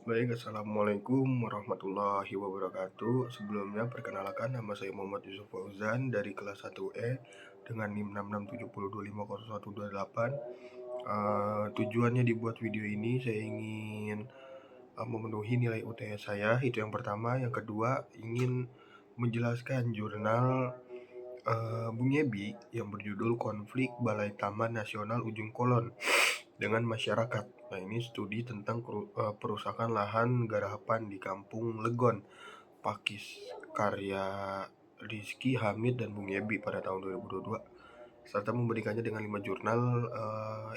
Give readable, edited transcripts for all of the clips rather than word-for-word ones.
Baik, Assalamualaikum warahmatullahi wabarakatuh. Sebelumnya perkenalkan, nama saya Muhammad Yusuf Fauzan dari kelas 1E dengan NIM 6670250128. Tujuannya dibuat video ini saya ingin memenuhi nilai UTS saya, itu yang pertama. Yang kedua, ingin menjelaskan jurnal Bung Yebi yang berjudul Konflik Balai Taman Nasional Ujung Kulon dengan masyarakat. Nah, ini studi tentang perusakan lahan garapan di Kampung Legon, Pakis, karya Rizky Hamid dan Bung Yebi pada tahun 2022, serta membandingkannya dengan 5 jurnal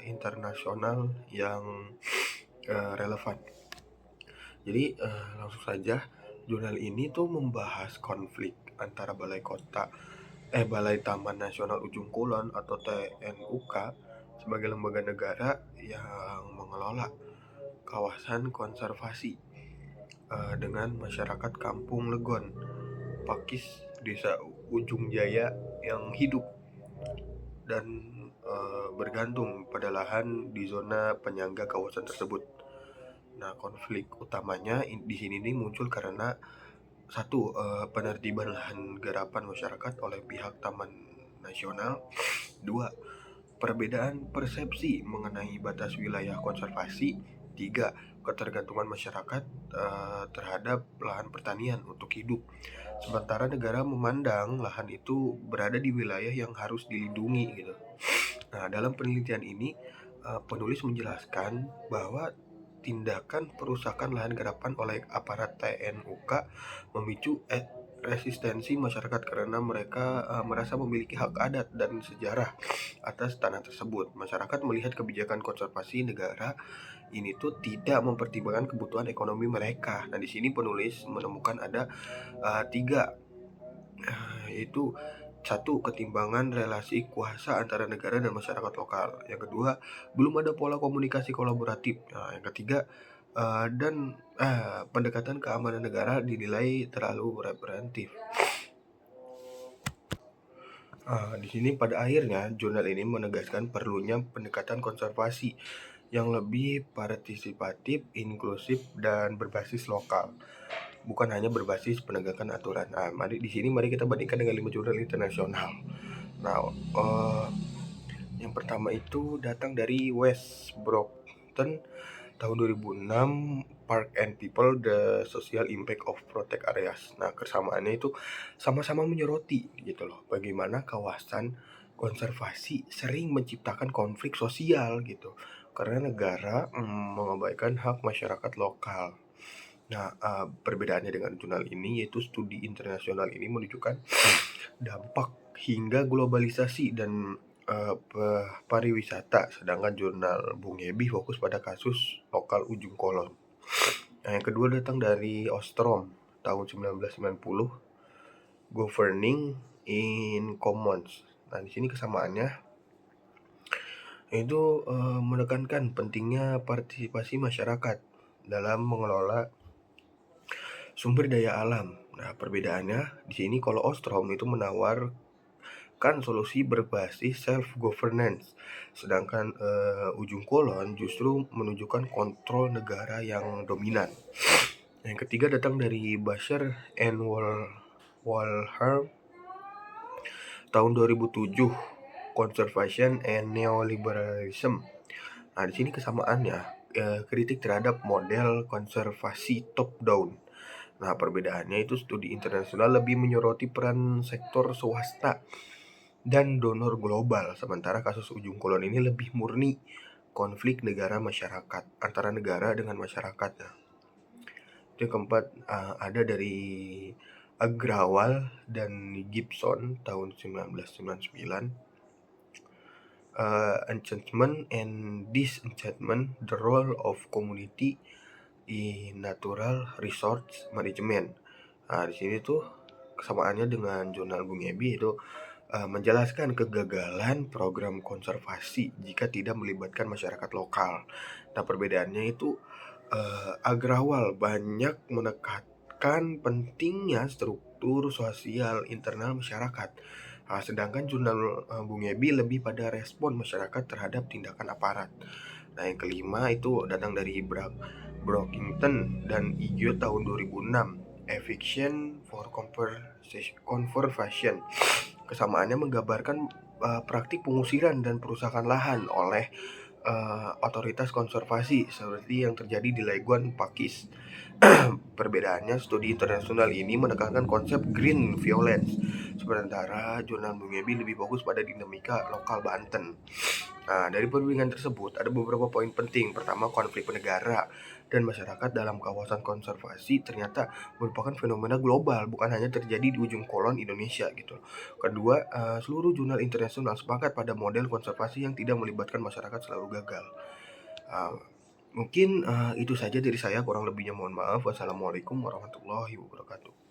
internasional yang relevan. Jadi langsung saja, jurnal ini tuh membahas konflik antara Balai Taman Nasional Ujung Kulon atau TNUK sebagai lembaga negara yang mengelola kawasan konservasi dengan masyarakat Kampung Legon, Pakis, Desa Ujung Jaya yang hidup dan bergantung pada lahan di zona penyangga kawasan tersebut. Nah, konflik utamanya di sini nih muncul karena satu, penertiban lahan garapan masyarakat oleh pihak Taman Nasional. Dua, perbedaan persepsi mengenai batas wilayah konservasi. Tiga, ketergantungan masyarakat terhadap lahan pertanian untuk hidup. Sementara negara memandang lahan itu berada di wilayah yang harus dilindungi gitu. Nah, dalam penelitian ini penulis menjelaskan bahwa tindakan perusakan lahan garapan oleh aparat TNUK memicu resistensi masyarakat karena mereka merasa memiliki hak adat dan sejarah atas tanah tersebut. Masyarakat melihat kebijakan konservasi negara ini tuh tidak mempertimbangkan kebutuhan ekonomi mereka. Nah, di sini penulis menemukan ada tiga, yaitu satu, ketimbangan relasi kuasa antara negara dan masyarakat lokal. Yang kedua, belum ada pola komunikasi kolaboratif. Nah, yang ketiga, pendekatan keamanan negara dinilai terlalu representatif. Di sini pada akhirnya jurnal ini menegaskan perlunya pendekatan konservasi yang lebih partisipatif, inklusif, dan berbasis lokal, bukan hanya berbasis penegakan aturan. Mari kita bandingkan dengan 5 jurnal internasional. Nah, yang pertama itu datang dari West Brompton tahun 2006, Park and People, The Social Impact of Protect Areas. Nah, kesamaannya itu sama-sama menyoroti gitu loh, bagaimana kawasan konservasi sering menciptakan konflik sosial gitu, karena negara mengabaikan hak masyarakat lokal. Nah, perbedaannya dengan jurnal ini yaitu studi internasional ini menunjukkan dampak hingga globalisasi dan pariwisata, sedangkan jurnal Bung Yebi fokus pada kasus lokal Ujung Kulon. Nah, yang kedua datang dari Ostrom tahun 1990, Governing in Commons. Nah, di sini kesamaannya itu menekankan pentingnya partisipasi masyarakat dalam mengelola sumber daya alam. Nah, perbedaannya di sini kalau Ostrom itu menawarkan solusi berbasis self-governance, sedangkan Ujung Kulon justru menunjukkan kontrol negara yang dominan. Yang ketiga datang dari Bashar and Walher tahun 2007, Conservation and Neoliberalism. Nah, di sini kesamaannya kritik terhadap model konservasi top down. Nah, perbedaannya itu studi internasional lebih menyoroti peran sektor swasta dan donor global, sementara kasus Ujung Kulon ini lebih murni konflik negara masyarakat, antara negara dengan masyarakat. Nah, yang keempat ada dari Agrawal dan Gibson tahun 1999, Enchantment and Disenchantment, The Role of Community in Natural Resource Management. Nah, di sini tuh kesamaannya dengan jurnal Bung Ebi itu menjelaskan kegagalan program konservasi jika tidak melibatkan masyarakat lokal. Nah, perbedaannya itu Agrawal banyak menekankan pentingnya struktur sosial internal masyarakat. Sedangkan jurnal Bung Ebi lebih pada respon masyarakat terhadap tindakan aparat. Nah, yang kelima itu datang dari Brockington dan Igyo tahun 2006, Eviction for Conservation. Kesamaannya menggambarkan praktik pengusiran dan perusakan lahan oleh otoritas konservasi seperti yang terjadi di Leguan Pakis. Perbedaannya, studi internasional ini menekankan konsep green violence, sementara jurnal Bungebi lebih fokus pada dinamika lokal Banten. Nah, dari perbandingan tersebut ada beberapa poin penting. Pertama, konflik negara dan masyarakat dalam kawasan konservasi ternyata merupakan fenomena global, bukan hanya terjadi di ujung kulon Indonesia gitu. Kedua, seluruh jurnal internasional sepakat pada model konservasi yang tidak melibatkan masyarakat selalu gagal. Uh, Mungkin itu saja dari saya, kurang lebihnya mohon maaf. Wassalamualaikum warahmatullahi wabarakatuh.